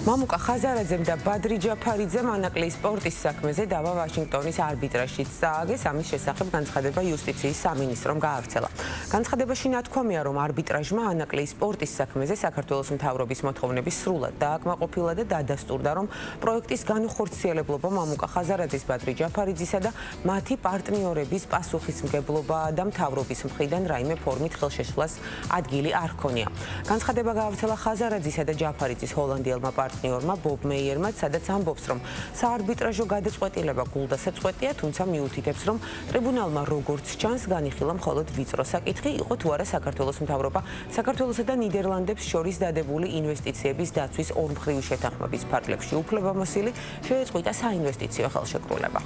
მამუკა ხაზარაძემ და ბადრი ჯაფარიძემ ანაკლის სპორტის საქმეზე დავა ვაშინგტონის არბიტრაჟშიც წააგეს. ამის შესახებ განცხადება იუსტიციის სამინისტრომ გაავრცელა. განცხადებაში ნათქვამია, რომ არბიტრაჟმა ანაკლის სპორტის საქმეზე საქართველოს მთავრობის მოთხოვნების სრულად დააკმაყოფილა და დადასტურდა, რომ პროექტის განუხორციელებლობა მამუკა ხაზარაძის, ბადრი ჯაფარიძისა და მათი პარტნიორების პასუხისმგებლობაა და მთავრობის მხრიდან რაიმე ფორმით ხელშეშლას ადგილი არ ჰქონია. განცხადება გაავრცელა ხაზარაძისა და ჯაფარიძის ჰოლანდიელმა პარტნიორმა ბობ მეიერმა, სადაც ამბობს, რომ საარბიტრაჟო გადაწყვეტილება გულდასაწყვეტია, თუმცა მიუთითებს, რომ ტრიბუნალმა როგორც ჩანს განიხილა მხოლოდ ვიწრო საკითხი, იყო თუ არა საქართველოს მთავრობა საქართველოსა და ნიდერლანდებს შორის დადებული ინვესტიციების დაცვის ორმხრივი შეთანხმების ფარგლებში უფლებამოსილი შეეწყვიტა საინვესტიციო ხელშეკრულება.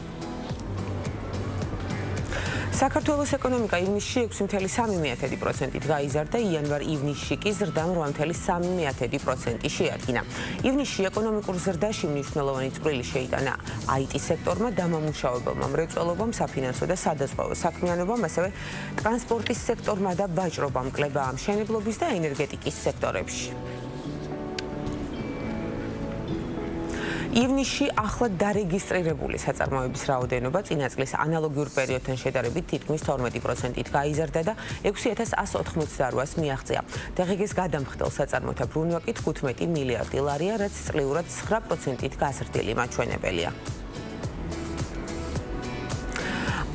საქართველოს ეკონომიკა ივნისში 6.3%-ით გაიზარდა, იანვარ-ივნისში კი ზრდა 8.3%-ი შეადგინა. ივნისში ეკონომიკურ ზრდაში მნიშვნელოვანი წვლილი შეიტანა IT სექტორმა, დამამუშავებელმა მრეწველობამ, საფინანსო და სადაზღვევო საქმიანობამ, ასევე ტრანსპორტის სექტორმა და ვაჭრობამ, კლება მშენებლობის და ენერგეტიკის სექტორებში. ივნისში ახლად დარეგისტრირებული საწარმოების რაოდენობა წინა წლის ანალოგიურ პერიოდთან შედარებით თითქმის 12%-ით გაიზარდა და 6.188-ს მიაღწია. დღეს გადამხდელ საწარმოთა ბრუნვა კი 15 მილიარდი ლარია, რაც წლიურად 9%-ით გაზრდილი მაჩვენებელია.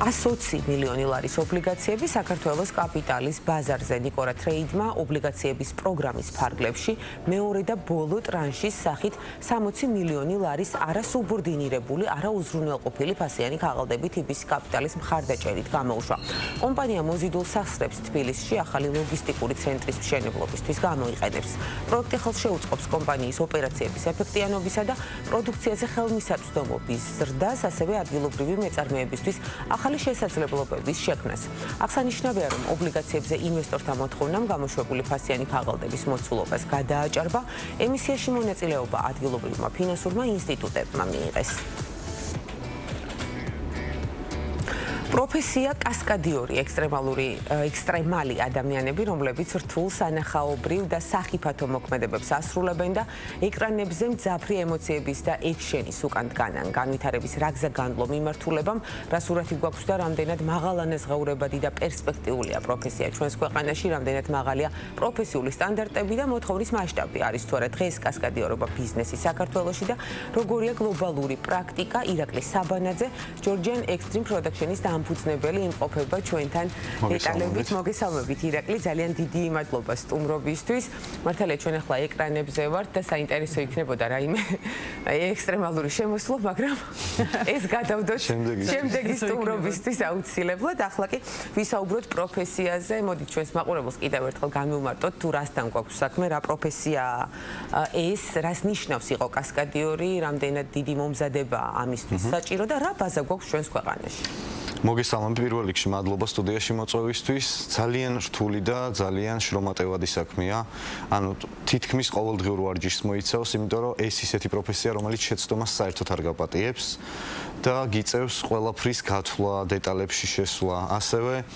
120 მილიონი ლარის ობლიგაციები საქართველოს კაპიტალის ბაზარზე. ნიკორა ტრეიდმა ობლიგაციების პროგრამის ფარგლებში მეორე და ბოლო ტრანშის სახით 60 მილიონი ლარის არასუბორდინირებული, არაუზრუნველყოფილი ფასიანი ქაღალდებით იბის კაპიტალის მხარდაჭერით გამოუშვა. კომპანია მოზიდულ სახსრებს თბილისში ახალი ლოგისტიკური ცენტრის მშენებლობისთვის გამოიყენებს. პროექტი ხელს შეუწყობს კომპანიის ოპერაციების ეფექტიანობისა და პროდუქციაზე ხელმისაწვდომობის ზრდას, ასევე ადგილობრივი მეწარმეებისთვის ახალი შესაძლებლობების შექმნას. აღსანიშნავია, რომ ობლიგაციებზე ინვესტორთა მოთხოვნამ გამოშვებული ფასიანი ქაღალდების მოცულობას გადააჭარბა, ემისიაში მონაწილეობა ადგილობრივმა ფინანსურმა ინსტიტუტებმა მიიღეს. პროფესია კასკადიორი, ექსტრემალი ადამიანები, რომლებიც რთულ სანახაობრივ და სახიფათო მოქმედებებს ასრულებენ და ეკრანებზე მძაფრი ემოციების და ექშენის უკან დგანან. განვითარების რაგზა განვლო მიმართულებამ, რა სურათი გვაქვს და რამდენად მაღალანაზღაურებადი და პერსპექტიულია პროფესია ჩვენს ქვეყანაში, რამდენად მაღალია პროფესიული სტანდარტები და მოთხოვნის მასშტაბი არის თუ არა დღეს კასკადიორობა ბიზნესი საქართველოში და როგორია გლობალური პრაქტიკა. ირაკლი საბანაძე, Georgian Extreme Production-ის ფუძნებელი იმყოფება ჩვენთან დეტალებით. მოგესალმებით ირაკლი, ძალიან დიდი მადლობა სტუმრობისთვის. მართალია ჩვენ ახლა ეკრანებზე ვართ და საინტერესო იქნებოდა რაიმე ექსტრემალური შემოსვლა, მაგრამ ეს გადავდოთ შემდეგი სტუმრობისთვის აუცილებლად. ახლა კი ვისაუბროთ პროფესიაზე. მოდით ჩვენს მაყურებელს კიდევ ერთხელ განვიმარტოთ თუ რასთან გვაქვს საქმე, რა პროფესიაა ეს, რას ნიშნავს იყო კასკადიორი, რამდენად დიდი მომზადება ამისთვის საჭირო და რა ბაზა გვაქვს ჩვენს ქვეყანაში. მოგესალმებით პირველ რიგში, მადლობა სტუდიაში მოწვევისთვის. ძალიან რთული და ძალიან შრომატევადი საქმეა. ანუ თითქმის ყოველდღიურ ვარჯიშს მოიცავს, იმიტომ რომ ეს ისეთი პროფესია, რომელიც შეცდომას საერთოდ არ გაპატიებს და გიწევს ყველაფრის გათვლა, დეტალებში შესვლა, ასევე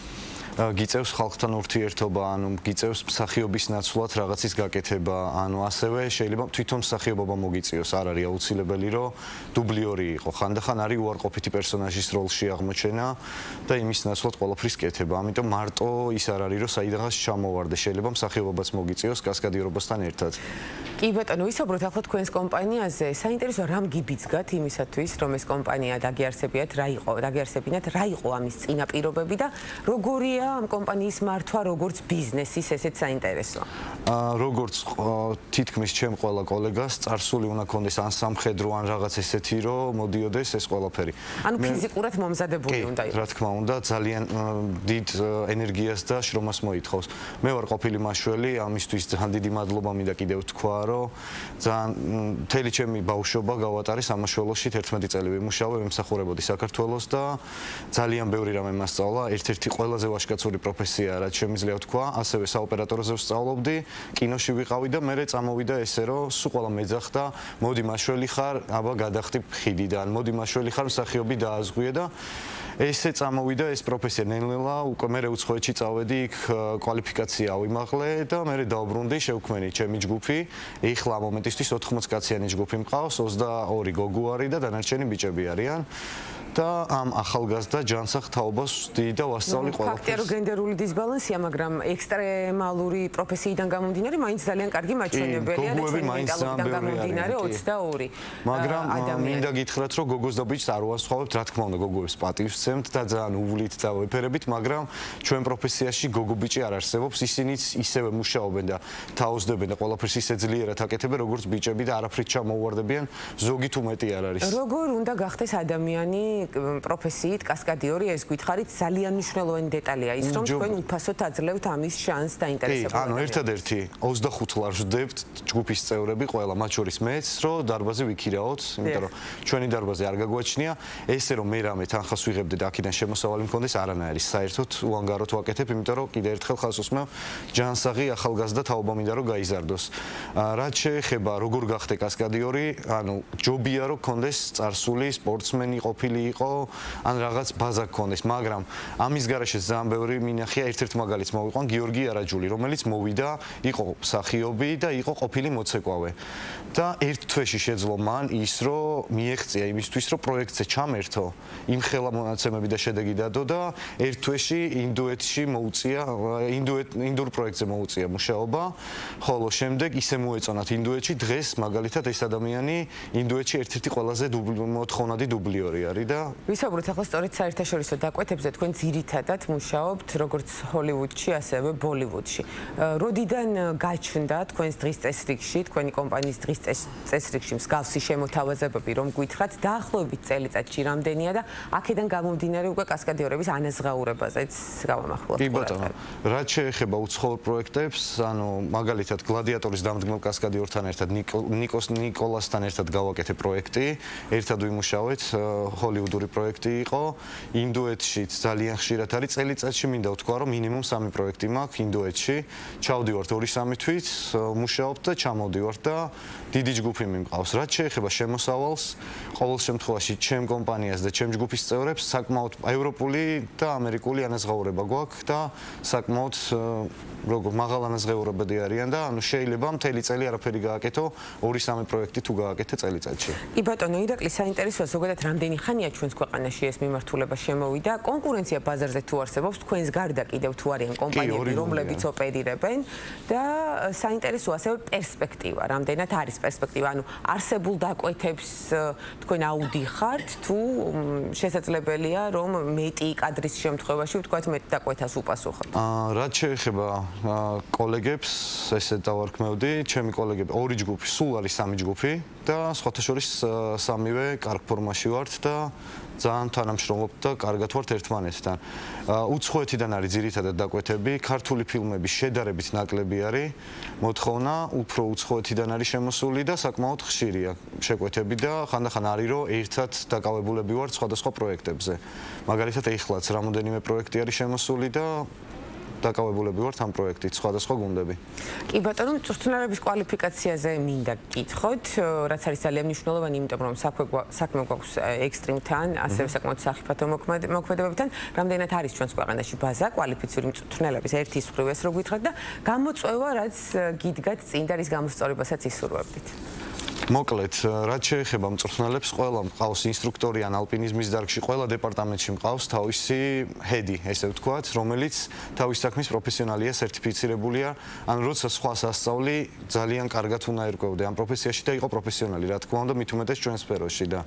გიწევს ხალხთან ურთიერთობა, ანუ გიწევს მსახიობის ნაცვლად რაღაცის გაკეთება, ანუ ასევე შეიძლება თვითონ მსახიობობა მოგიწიოს, არ არის აუცილებელი, რომ დუბლიორი იყო. ხანდახან არის უარყოფითი პერსონაჟის როლში აღმოჩენა და იმის ნაცვლად ყველაფრის კეთება. ამიტომ მარტო ის არ არის, რომ საიდანაც ჩამოვარდე, შეიძლება მსახიობობაც მოგიწიოს კასკადიორობასთან ერთად. კი ბატონო, ვისაუბროთ ახლა თქვენს კომპანიაზე. საინტერესო რამ გიბიძგათ იმისათვის, რომ ეს კომპანია დაგიარსებინათ, რა იყო ამის წინაპირობები და როგორია ამ კომპანიის მართვა როგორც ბიზნესის, ესეც საინტერესოა. როგორც თითქმის ჩემ ყველა კოლეგას წარსული უნდა ქონდეს ან სამხედრო ან რაღაც ესეთი, რომ მოდიოდეს ეს ყველაფერი. ანუ ფიზიკურად მომზადებული უნდა იყოს. რა თქმა უნდა, ძალიან დიდ ენერგიას და შრომას მოითხოვს. მე ვარ ყოფილი მაშველი, ამისთვის ძალიან დიდი მადლობა მინდა კიდევ თქვა, რომ ძალიან მთელი ჩემი ბავშვობა გავატარე სამაშველოში, 11 წელი ვიმუშავე, ვიმსახურებოდი საქართველოს და ძალიან ბევრი რამე მასწავლა. ერთ-ერთი ყველაზე ვაჟკაცური პროფესია, რაც შემიძლია თქვა, ასევე საოპერატოროზე ვსწავლობდი, კინოში ვიყავი და მერე წამოვიდა ესე, რომ სულ ყველა მეძახდა, მოდი მაშველი ხარ, აბა გადახტი ხიდიდან, მოდი მაშველი ხარ, მსახიობი დააზღვიე და ესე წამოვიდა ეს პროფესია ნელ-ნელა, უკვე მე უცხოეთში წავედი, იქ კვალიფიკაცია ავიმაღლე და მე დავბრუნდი, შევქმენი ჩემი ჯგუფი, ეხლა მომენტისთვის 80 კაციანი ჯგუფი მყავს, 22 გოგო არის და დანარჩენი ბიჭები არიან. და ამ ახალგაზრდა ჯანსაღ თაობას ვსდი და ვასწავლი ყველაფერს. ფაქტია, რომ გენდერული დისბალანსია, მაგრამ ექსტრემალური პროფესიიდან გამომდინარე, მაინც ძალიან კარგი მაჩვენებელია და ჩვენი მენტალობიდან გამომდინარე 22. მაგრამ მინდა გითხრათ, რომ გოგოს და ბიჭს არ უასხოვებთ, რა თქმა უნდა, გოგოებს პატივს ვცემთ და ძალიან უვლით და ვეფერებით, მაგრამ ჩვენ პროფესიაში გოგო ბიჭი არ არსებობს, ისინიც ისევე მუშაობენ და თაოსდებენ და ყველაფერს ისე ძლიერად აკეთებენ, როგორც ბიჭები და არაფრით ჩამოუვარდებიან, ზოგი თუ მეტი არ არის. როგორ უნდა გახდეს ადამიანი პროფესიით კასკადიორი, ეს გითხარით, ძალიან მნიშვნელოვანი დეტალია ის, რომ თქვენ უფასოდ აძლევთ ამის შანსს და ინტერესებს. ანუ ერთადერთი 25 ლარს ვდებთ ჯგუფის წევრები ყველა, მათ შორის მეც, რომ დარბაზი ვიქირაოთ, იმიტომ რომ ჩვენი დარბაზი არ გაგვაჩნია, ესე რომ მე რამე თანხას ვიღებდე და აქედან შემოსავალი მქონდეს, არანაირი. საერთოდ უანგაროდ ვაკეთებ, იმიტომ რომ კიდევ ერთხელ ხალხს უსმევ, ჯანსაღი ახალგაზრდა თაობა მინდა რომ გაიზარდოს. რაც შეეხება როგორ გახდე კასკადიორი, ანუ ჯობია რომ გქონდეს წარსული სპორტსმენი ყოფილი იყო, ან რაღაც ბაზა გქონდეს, მაგრამ ამის გარეშე ძალიან ბევრი მინახია, ერთ-ერთ მაგალითს მოვიყვან გიორგი არაჯული, რომელიც მოვიდა, იყო მსახიობი და იყო ყოფილი მოცეკვავე. და ერთ თვეში შეძლო მან ის, რომ მიეღწია იმისთვის, რომ პროექტზე ჩამერთო, იმ ხელა მონაცემები და შედეგი დადო და ერთ თვეში ინდუეთში მოუწია, ინდურ პროექტზე მოუწია მუშაობა, ხოლო შემდეგ ისე მოეწონათ ინდუეთში, დღეს მაგალითად ეს ადამიანი ინდუეთში ერთ-ერთი ყველაზე მოთხოვნადი დუბლიორი არის და ვისაუბროთ ახლა სწორედ საერთაშორისო დაკვეთებზე, თქვენ ძირითადად მუშაობთ როგორც ჰოლივუდში, ასევე ბოლივუდში. როდიდან გაჩნდა თქვენს დღის წესრიგში, თქვენი კომპანიის დღის წესრიგში მსგავსი შემოთავაზებები, რომ გითხრათ, დაახლოებით წელიწადში რამდენია და აქედან გამომდინარე უკვე კასკადიორების ანაზღაურებაზეც გავამახვილოთ. კი ბატონო, რაც შეეხება უცხოურ პროექტებს, ანუ მაგალითად გლადიატორის დამდგმელ კასკადიორთან ერთად ნიკოლასთან ერთად გავაკეთე პროექტი, ერთად ვიმუშავეთ, ჰოლივუდური პროექტი იყო, ინდუეთშიც ძალიან ხშირად არის, წელიწადში მინდა ვთქვა, რომ მინიმუმ 3 პროექტი მაქვს ინდუეთში, ჩავდივართ 2-3 თვით, მუშაობთ და ჩამოვდივართ და დიდი ჯგუფი მიმყავს. რაც შეეხება შემოსავალს, ყოველ შემთხვევაში ჩემ კომპანიას და ჩემ ჯგუფის წევრებს საკმაოდ ევროპული და ამერიკული ანაზღაურება გვაქვს და საკმაოდ როგორ მაღალ ანაზღაურებადი არიან და ანუ შეიძლება მთელი წელი არაფერი გააკეთო, 2-3 პროექტი თუ გააკეთე წელიწადში. კი ბატონო, ირაკლი, საინტერესოა ზოგადად რამდენი ხანია ჩვენს ქვეყანაში ეს მიმართულება შემოვიდა, კონკურენცია ბაზარზე თუ არსებობს, თქვენს გარდა კიდევ თუ არიან კომპანიები, რომლებიც ოპერირებენ და საინტერესოა ასევე პერსპექტივა, რამდენად არის პერსპექტივა, ანუ არსებულ დაკვეთებს თქვენ აუდიხართ თუ შესაძლებელია რომ მეტი კადრის შემთხვევაში ვთქვათ მეტ დაკვეთას უპასუხოთ. რაც შეეხება კოლეგებს, ესე დავარქმევდი, ჩემი კოლეგები 2 ჯგუფი, სულ არის 3 ჯგუფი და სხვათა შორის 3-ვე კარგ ფორმაში ვართ და ძალიან თანამშრომლობთ და კარგად ვართ ერთმანეთთან. უცხოეთიდან არის ძირითადად დაკვეთები, ქართული ფილმები შედარებით ნაკლები არის, მოთხოვნა უფრო უცხოეთიდან არის შემოსული და საკმაოდ ხშირია შეკვეთები და ხანდახან არის რომ ერთად დაკავებულები ვართ სხვადასხვა პროექტებზე. მაგალითად ეხლაც რამოდენიმე პროექტი არის შემოსული და დაკავებულები ვართ ამ პროექტით, სხვადასხვა გუნდები. კი ბატონო, მწვრთნელების კვალიფიკაციაზე მინდა გკითხოთ, რაც არის ძალიან მნიშვნელოვანი, იმიტომ რომ საქმე გვაქვს ექსტრიმთან, ასევე საკმაოდ სახიფათო მოქმედებებთან, რამდენად არის ჩვენს ქვეყანაში ბაზა კვალიფიციური მწვრთნელების ერთის მხრივ ეს რო გითხრათ და გამოწვევა, რაც გიდგათ წინ და რის გამოსწორებასაც ისურვებდით. მოკლედ, რაც შეეხება მწვრთნელებს, ყველა მყავს ინსტრუქტორი ან ალპინიზმის დარგში, ყველა დეპარტამენტში მყავს თავისი ჰედი, ესე ვთქვათ, რომელიც თავის საქმის პროფესიონალია, სერტიფიცირებულია, ან როცა სხვას ასწავლი, ძალიან კარგად უნდა ერკვევდე ამ პროფესიაში და იყო პროფესიონალი, რა თქმა უნდა, მით უმეტეს ჩვენ სფეროში და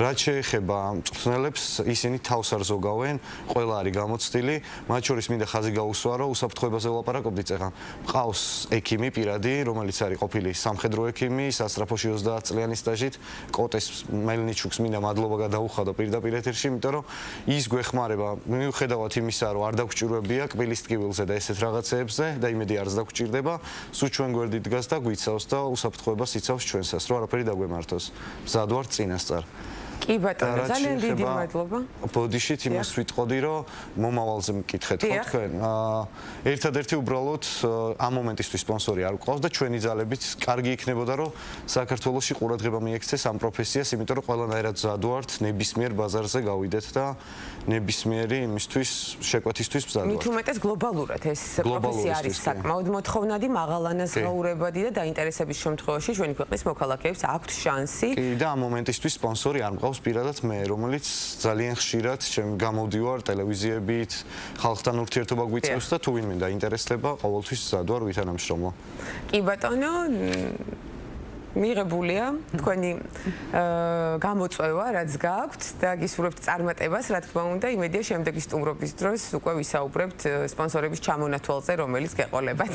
რაც შეეხება მწვრთნელებს, ისინი თავს არ ზოგავენ, ყველა არის გამოცდილი, მათ შორის მინდა ხაზი გაუსვა, რომ უსაფრთხოებაზე ვლაპარაკობდით ეხლა. მყავს ექიმი პირადი, რომელიც არის ყოფილი სამხედრო ექიმი, სასწრაფოში 30 წლიანი სტაჟით, კოტეს მელნიჩუკს მინდა მადლობა გადაუხადო პირდაპირ ეთერში, იმიტომ რომ ის გვეხმარება, მიუხედავად იმისა, რომ არ დაგჭირვებია კბილის ტკივილზე და ესეთ რაღაცეებზე და იმედი არც დაგჭირდება, სულ ჩვენ გვერდით დგას და გვიცავს და უსაფრთხოებას იცავს ჩვენსას, რომ არაფერი დაგვემართოს. მზად ვართ წინასწარ. კი ბატონო, ძალიან დიდი მადლობა. ბოდიშით იმას ვიტყოდი, რომ მომავალზე მკითხეთ ხო თქვენ. ერთადერთი უბრალოდ ამ მომენტისთვის სპონსორი არ გვყავს და ჩვენი ძალებით კარგი იქნებოდა, რომ საქართველოში ყურადღება მიექცეს ამ პროფესიას, იმიტომ რომ ყველანაირად მზად ვართ ნებისმიერ ბაზარზე გავიდეთ და ნებისმიერი იმისთვის შეკვეთისთვის მზად ვართ. მით უმეტეს გლობალურად ეს პროფესია არის საკმაოდ მოთხოვნადი, მაღალანაზღაურებადი და დაინტერესების შემთხვევაში ჩვენი ქვეყნის მოქალაქეებს აქვთ შანსი. კი და ამ მომენტისთვის სპონსორი არ მყავს პირადად მე, რომელიც ძალიან ხშირად გამოვდივარ ტელევიზიებით, ხალხთან ურთიერთობა გვიწევს და თუ ვინმე დაინტერესდება, ყოველთვის მზად ვარ ვითანამშრომლო. კი ბატონო, მიღებულია თქვენი გამოწვევა, რაც გააქვთ და გისურვებთ წარმატებას, რა თქმა უნდა, იმედია შემდეგი სტუმრობის დროს უკვე ვისაუბრებთ სპონსორების ჩამონათვალზე, რომელიც გეყოლებათ.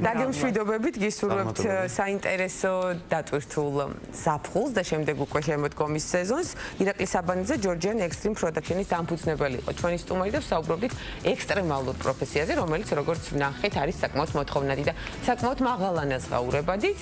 დაგემშვიდობებით, გისურვებთ საინტერესო დატვირთულ ზაფხულს და შემდეგ უკვე შემოდგომის სეზონს. ირაკლი საბანიძე, Georgian Extreme Production-ის დამფუძნებელი იყო ჩვენი სტუმარი და ვსაუბრობდით ექსტრემალურ პროფესიაზე, რომელიც როგორც ვნახეთ, არის საკმაოდ მოთხოვნადი და საკმაოდ მაღალანაზღაურებადიც.